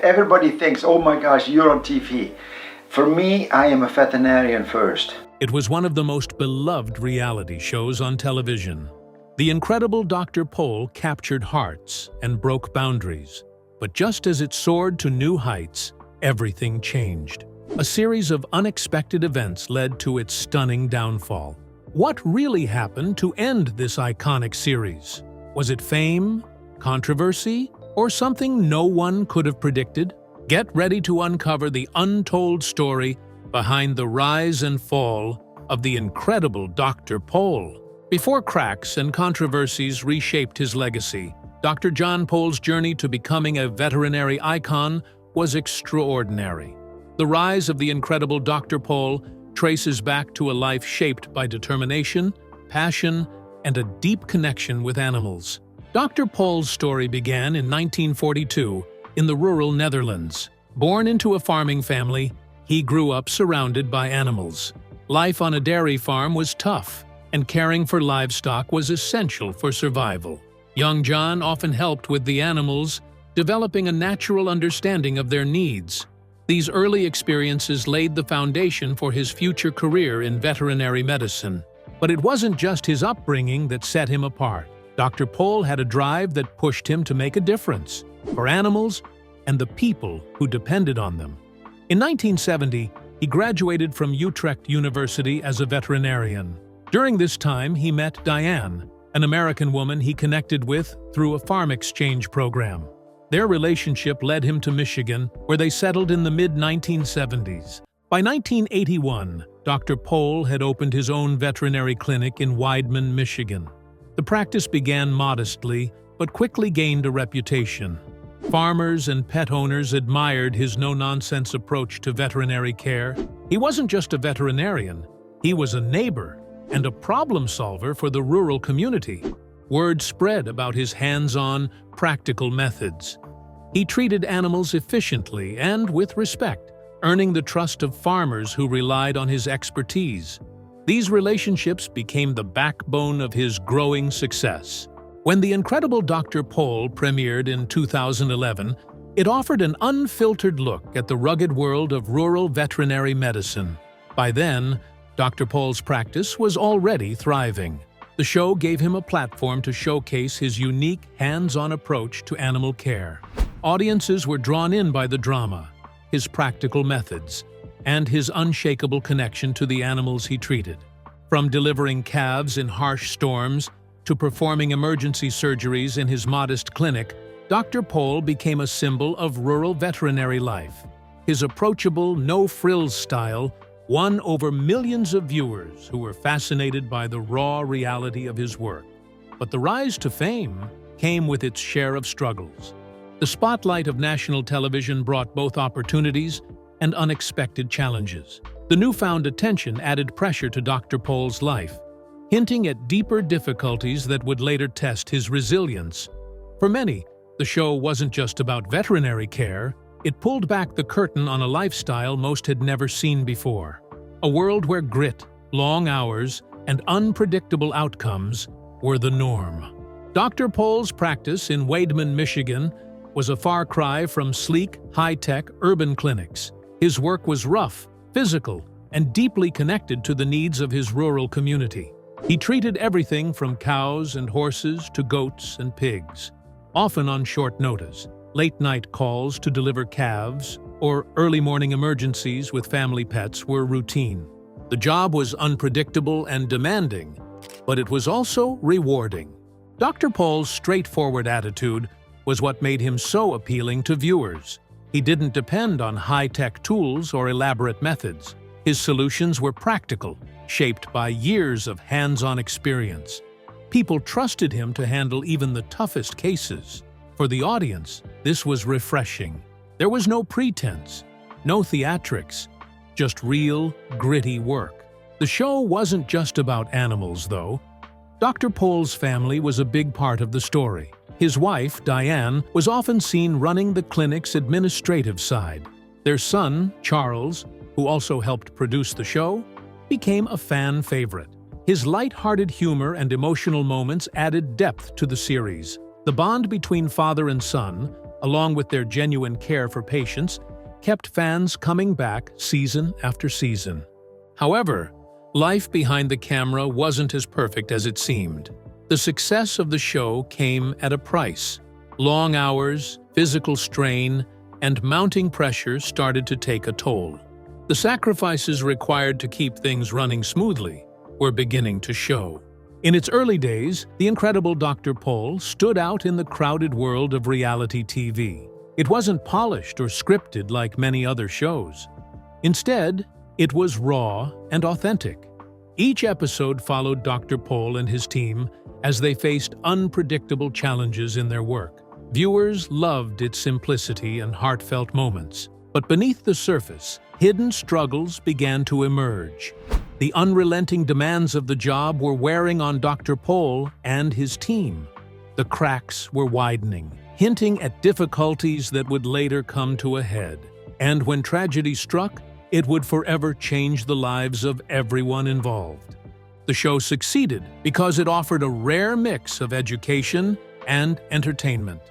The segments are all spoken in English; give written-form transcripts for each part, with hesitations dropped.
Everybody thinks, oh my gosh, you're on TV. For me, I am a veterinarian first. It was one of the most beloved reality shows on television. The incredible Dr. Pol captured hearts and broke boundaries. But just as it soared to new heights, everything changed. A series of unexpected events led to its stunning downfall. What really happened to end this iconic series? Was it fame, controversy, or something no one could have predicted? Get ready to uncover the untold story behind the rise and fall of the incredible Dr. Pol. Before cracks and controversies reshaped his legacy, Dr. John Pol's journey to becoming a veterinary icon was extraordinary. The rise of the incredible Dr. Pol traces back to a life shaped by determination, passion, and a deep connection with animals. Dr. Pol's story began in 1942 in the rural Netherlands. Born into a farming family, he grew up surrounded by animals. Life on a dairy farm was tough, and caring for livestock was essential for survival. Young John often helped with the animals, developing a natural understanding of their needs. These early experiences laid the foundation for his future career in veterinary medicine. But it wasn't just his upbringing that set him apart. Dr. Pol had a drive that pushed him to make a difference for animals and the people who depended on them. In 1970, he graduated from Utrecht University as a veterinarian. During this time, he met Diane, an American woman he connected with through a farm exchange program. Their relationship led him to Michigan, where they settled in the mid-1970s. By 1981, Dr. Pol had opened his own veterinary clinic in Weidman, Michigan. The practice began modestly, but quickly gained a reputation. Farmers and pet owners admired his no-nonsense approach to veterinary care. He wasn't just a veterinarian, he was a neighbor and a problem solver for the rural community. Word spread about his hands-on, practical methods. He treated animals efficiently and with respect, earning the trust of farmers who relied on his expertise. These relationships became the backbone of his growing success. When The Incredible Dr. Pol premiered in 2011, it offered an unfiltered look at the rugged world of rural veterinary medicine. By then, Dr. Pol's practice was already thriving. The show gave him a platform to showcase his unique, hands-on approach to animal care. Audiences were drawn in by the drama, his practical methods, and his unshakable connection to the animals he treated. From delivering calves in harsh storms to performing emergency surgeries in his modest clinic, Dr. Pol became a symbol of rural veterinary life. His approachable, no-frills style won over millions of viewers who were fascinated by the raw reality of his work. But the rise to fame came with its share of struggles. The spotlight of national television brought both opportunities and unexpected challenges. The newfound attention added pressure to Dr. Pol's life, hinting at deeper difficulties that would later test his resilience. For many, the show wasn't just about veterinary care, it pulled back the curtain on a lifestyle most had never seen before. A world where grit, long hours, and unpredictable outcomes were the norm. Dr. Pol's practice in Weidman, Michigan, was a far cry from sleek, high-tech urban clinics. His work was rough, physical, and deeply connected to the needs of his rural community. He treated everything from cows and horses to goats and pigs, often on short notice. Late-night calls to deliver calves or early morning emergencies with family pets were routine. The job was unpredictable and demanding, but it was also rewarding. Dr. Pol's straightforward attitude was what made him so appealing to viewers. He didn't depend on high-tech tools or elaborate methods. His solutions were practical, shaped by years of hands-on experience. People trusted him to handle even the toughest cases. For the audience, this was refreshing. There was no pretense, no theatrics, just real, gritty work. The show wasn't just about animals, though. Dr. Pol's family was a big part of the story. His wife, Diane, was often seen running the clinic's administrative side. Their son, Charles, who also helped produce the show, became a fan favorite. His light-hearted humor and emotional moments added depth to the series. The bond between father and son along with their genuine care for patients, kept fans coming back season after season. However, life behind the camera wasn't as perfect as it seemed. The success of the show came at a price. Long hours, physical strain, and mounting pressure started to take a toll. The sacrifices required to keep things running smoothly were beginning to show. In its early days, the incredible Dr. Pol stood out in the crowded world of reality TV. It wasn't polished or scripted like many other shows. Instead, it was raw and authentic. Each episode followed Dr. Pol and his team as they faced unpredictable challenges in their work. Viewers loved its simplicity and heartfelt moments. But beneath the surface, hidden struggles began to emerge. The unrelenting demands of the job were wearing on Dr. Pol and his team. The cracks were widening, hinting at difficulties that would later come to a head. And when tragedy struck, it would forever change the lives of everyone involved. The show succeeded because it offered a rare mix of education and entertainment.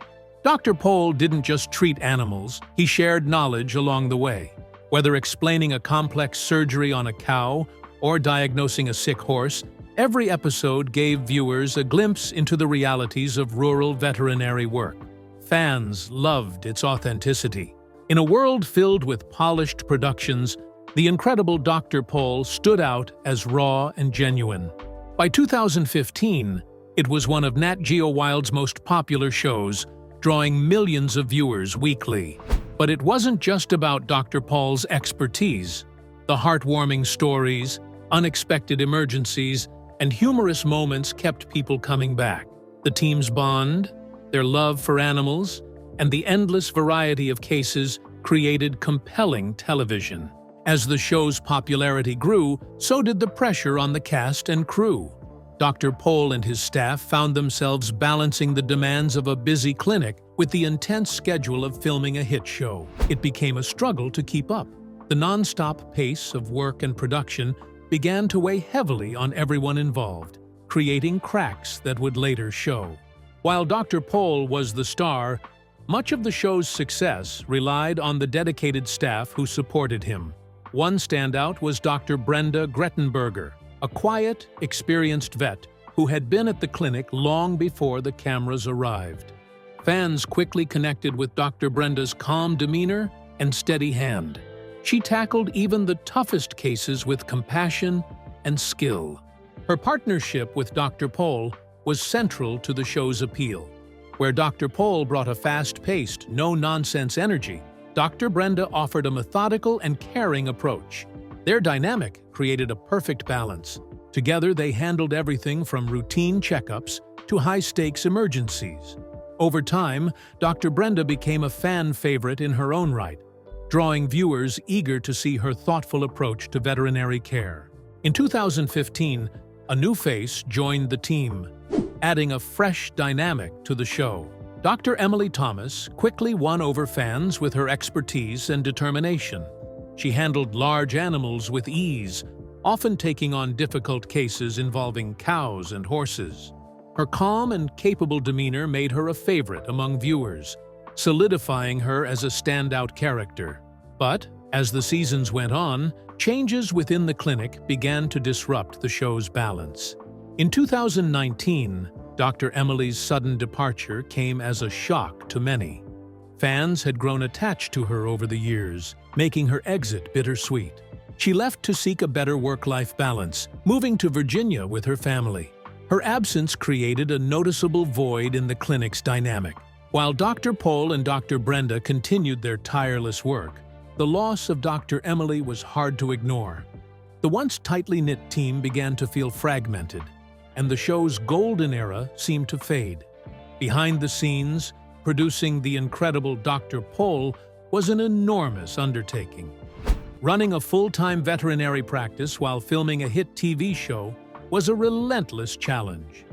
Dr. Pol didn't just treat animals, he shared knowledge along the way. Whether explaining a complex surgery on a cow or diagnosing a sick horse, every episode gave viewers a glimpse into the realities of rural veterinary work. Fans loved its authenticity. In a world filled with polished productions, the incredible Dr. Pol stood out as raw and genuine. By 2015, it was one of Nat Geo Wild's most popular shows, drawing millions of viewers weekly. But it wasn't just about Dr. Pol's expertise. The heartwarming stories, unexpected emergencies, and humorous moments kept people coming back. The team's bond, their love for animals, and the endless variety of cases created compelling television. As the show's popularity grew, so did the pressure on the cast and crew. Dr. Pol and his staff found themselves balancing the demands of a busy clinic with the intense schedule of filming a hit show. It became a struggle to keep up. The non-stop pace of work and production began to weigh heavily on everyone involved, creating cracks that would later show. While Dr. Pol was the star, much of the show's success relied on the dedicated staff who supported him. One standout was Dr. Brenda Grettenberger, a quiet, experienced vet who had been at the clinic long before the cameras arrived. Fans quickly connected with Dr. Brenda's calm demeanor and steady hand. She tackled even the toughest cases with compassion and skill. Her partnership with Dr. Pol was central to the show's appeal. Where Dr. Pol brought a fast-paced, no-nonsense energy, Dr. Brenda offered a methodical and caring approach. Their dynamic created a perfect balance. Together, they handled everything from routine checkups to high-stakes emergencies. Over time, Dr. Brenda became a fan favorite in her own right, drawing viewers eager to see her thoughtful approach to veterinary care. In 2015, a new face joined the team, adding a fresh dynamic to the show. Dr. Emily Thomas quickly won over fans with her expertise and determination. She handled large animals with ease, often taking on difficult cases involving cows and horses. Her calm and capable demeanor made her a favorite among viewers, solidifying her as a standout character. But, as the seasons went on, changes within the clinic began to disrupt the show's balance. In 2019, Dr. Emily's sudden departure came as a shock to many. Fans had grown attached to her over the years, making her exit bittersweet. She left to seek a better work-life balance, moving to Virginia with her family. Her absence created a noticeable void in the clinic's dynamic. While Dr. Pol and Dr. Brenda continued their tireless work, the loss of Dr. Emily was hard to ignore. The once tightly knit team began to feel fragmented, and the show's golden era seemed to fade. Behind the scenes, producing the incredible Dr. Pol was an enormous undertaking. Running a full-time veterinary practice while filming a hit TV show was a relentless challenge.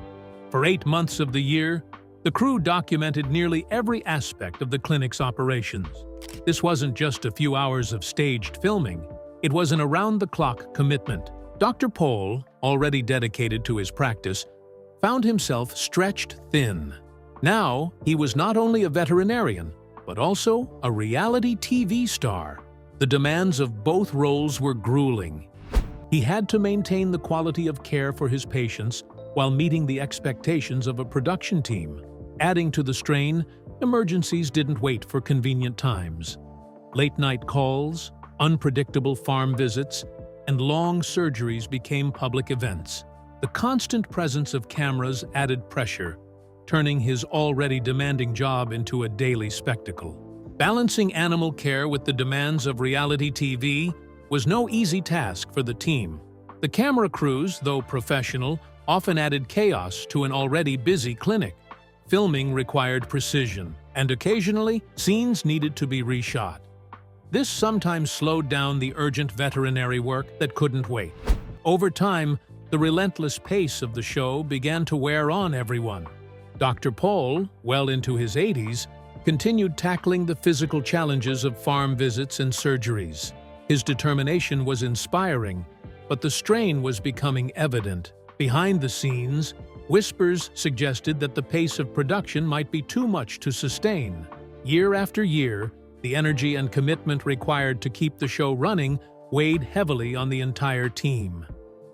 For 8 months of the year, the crew documented nearly every aspect of the clinic's operations. This wasn't just a few hours of staged filming, it was an around-the-clock commitment. Dr. Pol, already dedicated to his practice, found himself stretched thin. Now, he was not only a veterinarian, but also a reality TV star. The demands of both roles were grueling. He had to maintain the quality of care for his patients while meeting the expectations of a production team. Adding to the strain, emergencies didn't wait for convenient times. Late-night calls, unpredictable farm visits, and long surgeries became public events. The constant presence of cameras added pressure, turning his already demanding job into a daily spectacle. Balancing animal care with the demands of reality TV was no easy task for the team. The camera crews, though professional, often added chaos to an already busy clinic. Filming required precision, and occasionally, scenes needed to be reshot. This sometimes slowed down the urgent veterinary work that couldn't wait. Over time, the relentless pace of the show began to wear on everyone. Dr. Paul, well into his 80s, continued tackling the physical challenges of farm visits and surgeries. His determination was inspiring, but the strain was becoming evident. Behind the scenes, whispers suggested that the pace of production might be too much to sustain. Year after year, the energy and commitment required to keep the show running weighed heavily on the entire team.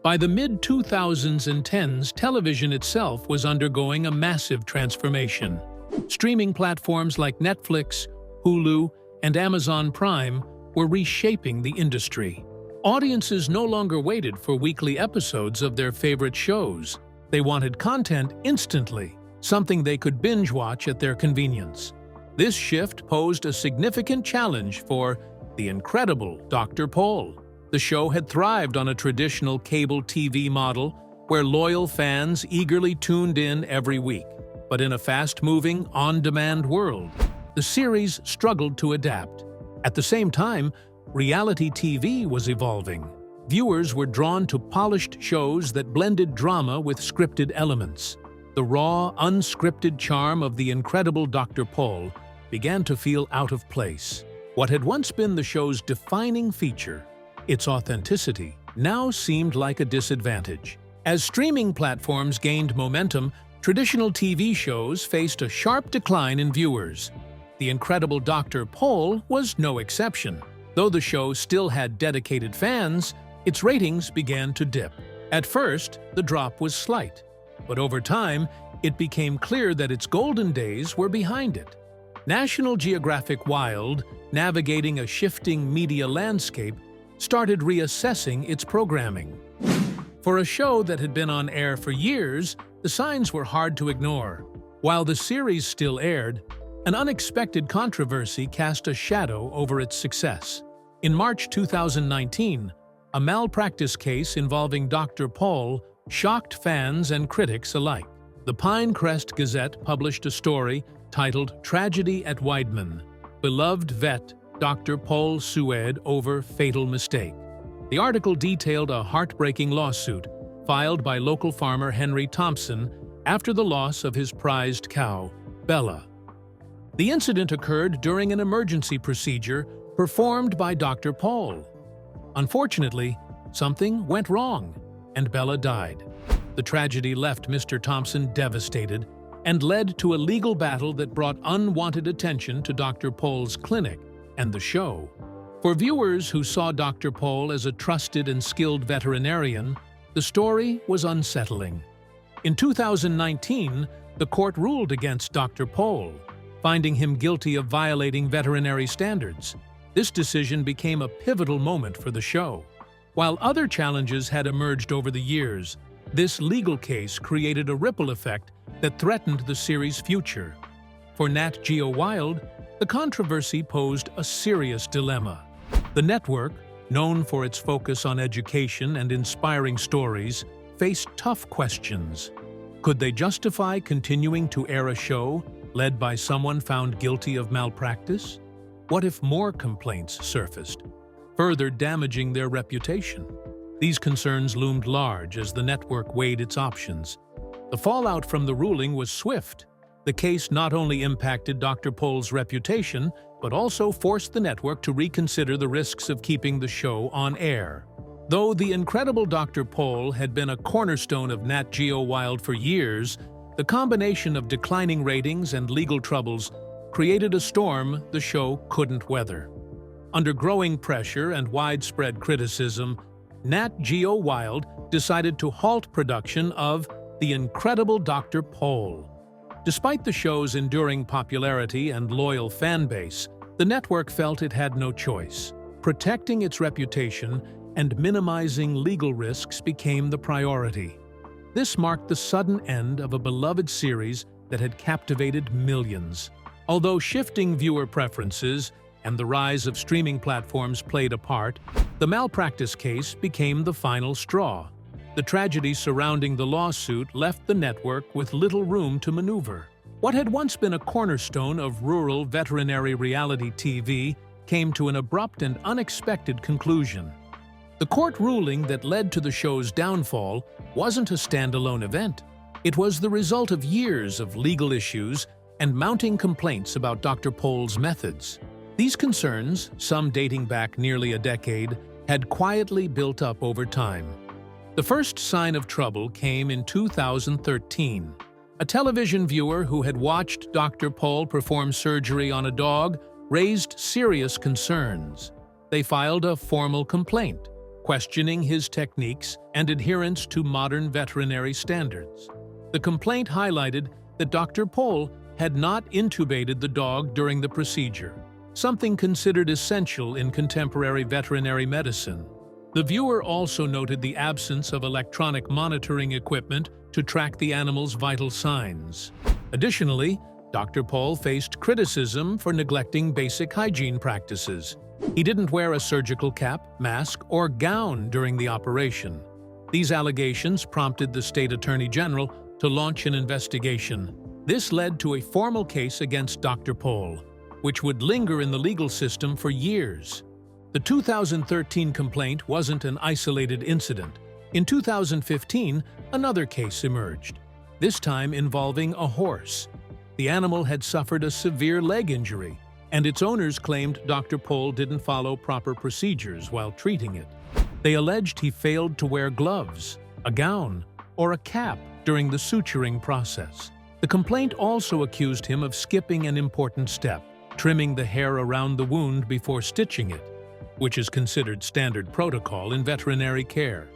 By the mid-2010s, television itself was undergoing a massive transformation. Streaming platforms like Netflix, Hulu, and Amazon Prime were reshaping the industry. Audiences no longer waited for weekly episodes of their favorite shows. They wanted content instantly, something they could binge-watch at their convenience. This shift posed a significant challenge for the incredible Dr. Paul. The show had thrived on a traditional cable TV model where loyal fans eagerly tuned in every week. But in a fast-moving, on-demand world, the series struggled to adapt. At the same time, reality TV was evolving. Viewers were drawn to polished shows that blended drama with scripted elements. The raw, unscripted charm of the incredible Dr. Paul began to feel out of place. What had once been the show's defining feature, its authenticity, now seemed like a disadvantage. As streaming platforms gained momentum, traditional TV shows faced a sharp decline in viewers. The incredible Dr. Paul was no exception. Though the show still had dedicated fans, its ratings began to dip. At first, the drop was slight, but over time, it became clear that its golden days were behind it. National Geographic Wild, navigating a shifting media landscape, started reassessing its programming. For a show that had been on air for years, the signs were hard to ignore. While the series still aired, an unexpected controversy cast a shadow over its success. In March 2019, a malpractice case involving Dr. Paul shocked fans and critics alike. The Pinecrest Gazette published a story titled "Tragedy at Weidman. Beloved Vet Dr. Paul Sued Over Fatal Mistake." The article detailed a heartbreaking lawsuit filed by local farmer Henry Thompson after the loss of his prized cow, Bella. The incident occurred during an emergency procedure performed by Dr. Paul. Unfortunately, something went wrong, and Bella died. The tragedy left Mr. Thompson devastated and led to a legal battle that brought unwanted attention to Dr. Paul's clinic and the show. For viewers who saw Dr. Paul as a trusted and skilled veterinarian, the story was unsettling. In 2019, the court ruled against Dr. Paul, finding him guilty of violating veterinary standards. This decision became a pivotal moment for the show. While other challenges had emerged over the years, this legal case created a ripple effect that threatened the series' future. For Nat Geo Wild, the controversy posed a serious dilemma. The network, known for its focus on education and inspiring stories, faced tough questions. Could they justify continuing to air a show led by someone found guilty of malpractice? What if more complaints surfaced, further damaging their reputation? These concerns loomed large as the network weighed its options. The fallout from the ruling was swift. The case not only impacted Dr. Paul's reputation, but also forced the network to reconsider the risks of keeping the show on air. Though the incredible Dr. Paul had been a cornerstone of Nat Geo Wild for years, the combination of declining ratings and legal troubles created a storm the show couldn't weather. Under growing pressure and widespread criticism, Nat Geo Wild decided to halt production of The Incredible Dr. Pol. Despite the show's enduring popularity and loyal fan base, the network felt it had no choice. Protecting its reputation and minimizing legal risks became the priority. This marked the sudden end of a beloved series that had captivated millions. Although shifting viewer preferences and the rise of streaming platforms played a part, the Malpractice case became the final straw. The tragedy surrounding the lawsuit left the network with little room to maneuver. What had once been a cornerstone of rural veterinary reality TV came to an abrupt and unexpected conclusion. The court ruling that led to the show's downfall wasn't a standalone event. It was the result of years of legal issues and mounting complaints about Dr. Pol's methods. These concerns, some dating back nearly a decade, had quietly built up over time. The first sign of trouble came in 2013. A television viewer who had watched Dr. Pol perform surgery on a dog raised serious concerns. They filed a formal complaint, questioning his techniques and adherence to modern veterinary standards. The complaint highlighted that Dr. Pol had not intubated the dog during the procedure, something considered essential in contemporary veterinary medicine. The viewer also noted the absence of electronic monitoring equipment to track the animal's vital signs. Additionally, Dr. Pol faced criticism for neglecting basic hygiene practices. He didn't wear a surgical cap, mask, or gown during the operation. These allegations prompted the state attorney general to launch an investigation. This led to a formal case against Dr. Pol, which would linger in the legal system for years. The 2013 complaint wasn't an isolated incident. In 2015, another case emerged, this time involving a horse. The animal had suffered a severe leg injury, and its owners claimed Dr. Pol didn't follow proper procedures while treating it. They alleged he failed to wear gloves, a gown, or a cap during the suturing process. The complaint also accused him of skipping an important step, trimming the hair around the wound before stitching it, which is considered standard protocol in veterinary care.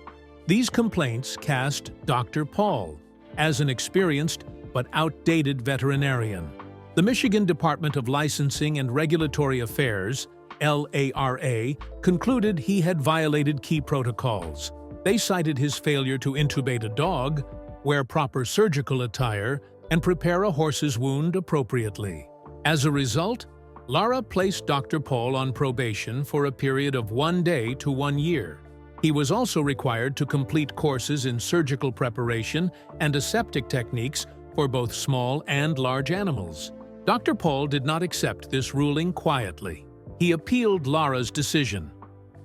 These complaints cast Dr. Pol as an experienced but outdated veterinarian. The Michigan Department of Licensing and Regulatory Affairs, LARA, concluded he had violated key protocols. They cited his failure to intubate a dog, wear proper surgical attire, and prepare a horse's wound appropriately. As a result, Lara placed Dr. Pol on probation for a period of 1 day to 1 year. He was also required to complete courses in surgical preparation and aseptic techniques for both small and large animals. Dr. Pol did not accept this ruling quietly. He appealed Lara's decision,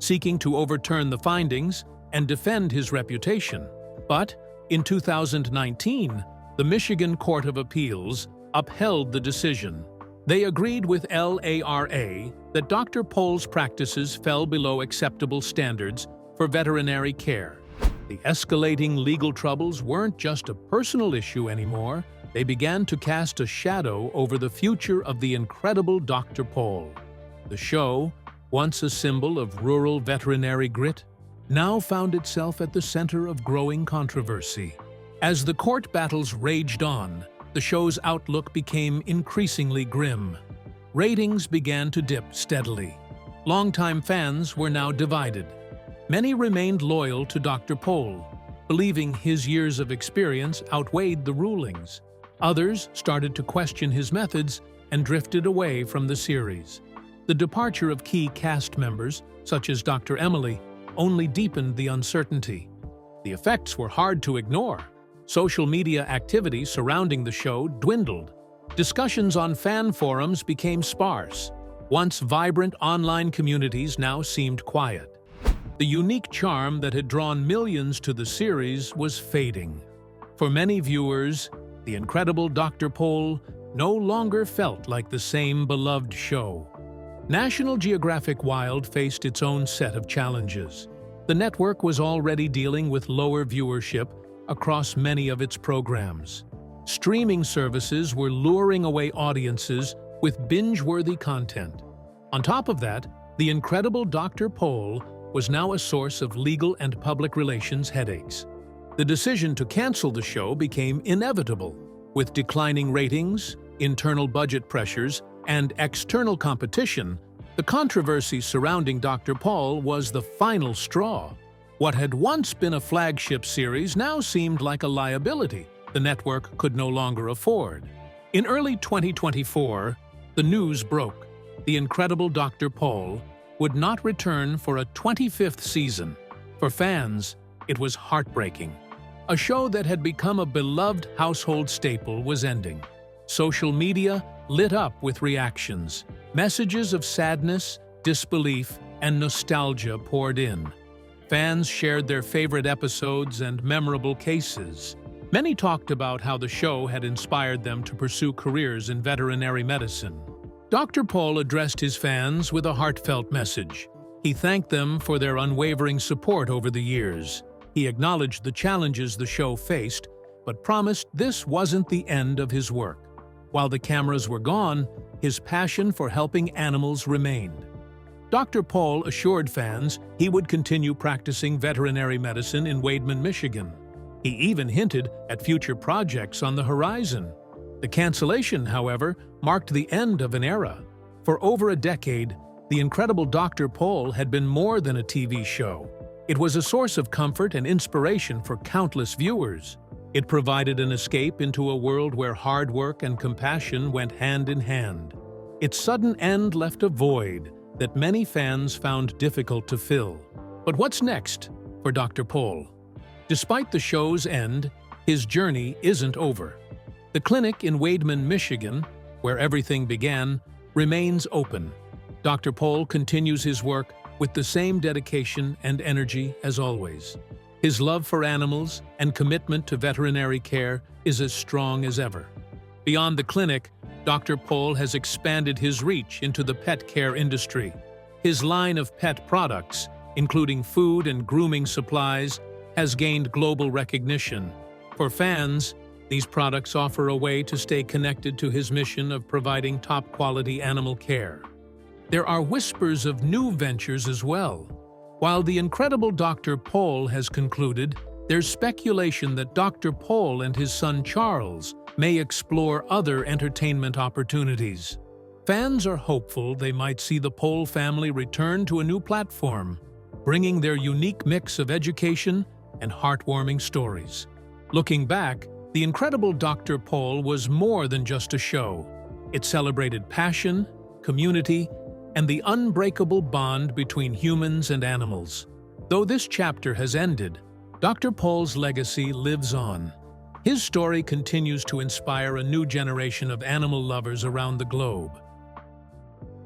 seeking to overturn the findings and defend his reputation. But in 2019, the Michigan Court of Appeals upheld the decision. They agreed with LARA that Dr. Pol's practices fell below acceptable standards for veterinary care. The escalating legal troubles weren't just a personal issue anymore. They began to cast a shadow over the future of the incredible Dr. Pol. The show, once a symbol of rural veterinary grit, now found itself at the center of growing controversy. As the court battles raged on, the show's outlook became increasingly grim. Ratings began to dip steadily. Longtime fans were now divided. Many remained loyal to Dr. Pol, believing his years of experience outweighed the rulings. Others started to question his methods and drifted away from the series. The departure of key cast members, such as Dr. Emily, only deepened the uncertainty. The effects were hard to ignore. Social media activity surrounding the show dwindled. Discussions on fan forums became sparse. Once vibrant online communities now seemed quiet. The unique charm that had drawn millions to the series was fading. For many viewers, the incredible Dr. Pol no longer felt like the same beloved show. National Geographic Wild faced its own set of challenges. The network was already dealing with lower viewership across many of its programs. Streaming services were luring away audiences with binge-worthy content. On top of that, the incredible Dr. Pol was now a source of legal and public relations headaches. The decision to cancel the show became inevitable. With declining ratings, internal budget pressures, and external competition, the controversy surrounding Dr. Pol was the final straw. What had once been a flagship series now seemed like a liability the network could no longer afford. In early 2024, the news broke. The incredible Dr. Pol would not return for a 25th season. For fans, it was heartbreaking. A show that had become a beloved household staple was ending. Social media lit up with reactions. Messages of sadness, disbelief, and nostalgia poured in. Fans shared their favorite episodes and memorable cases. Many talked about how the show had inspired them to pursue careers in veterinary medicine. Dr. Pol addressed his fans with a heartfelt message. He thanked them for their unwavering support over the years. He acknowledged the challenges the show faced, but promised this wasn't the end of his work. While the cameras were gone, his passion for helping animals remained. Dr. Pol assured fans he would continue practicing veterinary medicine in Weidman, Michigan. He even hinted at future projects on the horizon. The cancellation, however, marked the end of an era. For over a decade, the incredible Dr. Pol had been more than a TV show. It was a source of comfort and inspiration for countless viewers. It provided an escape into a world where hard work and compassion went hand in hand. Its sudden end left a void that many fans found difficult to fill. But what's next for Dr. Pol? Despite the show's end, his journey isn't over. The clinic in Weidman, Michigan, where everything began, remains open. Dr. Pol continues his work with the same dedication and energy as always. His love for animals and commitment to veterinary care is as strong as ever. Beyond the clinic, Dr. Pol has expanded his reach into the pet care industry. His line of pet products, including food and grooming supplies, has gained global recognition. For fans, these products offer a way to stay connected to his mission of providing top-quality animal care. There are whispers of new ventures as well. While the incredible Dr. Pol has concluded, there's speculation that Dr. Pol and his son Charles may explore other entertainment opportunities. Fans are hopeful they might see the Pol family return to a new platform, bringing their unique mix of education and heartwarming stories. Looking back, the incredible Dr. Pol was more than just a show. It celebrated passion, community, and the unbreakable bond between humans and animals. Though this chapter has ended, Dr. Pol's legacy lives on. His story continues to inspire a new generation of animal lovers around the globe.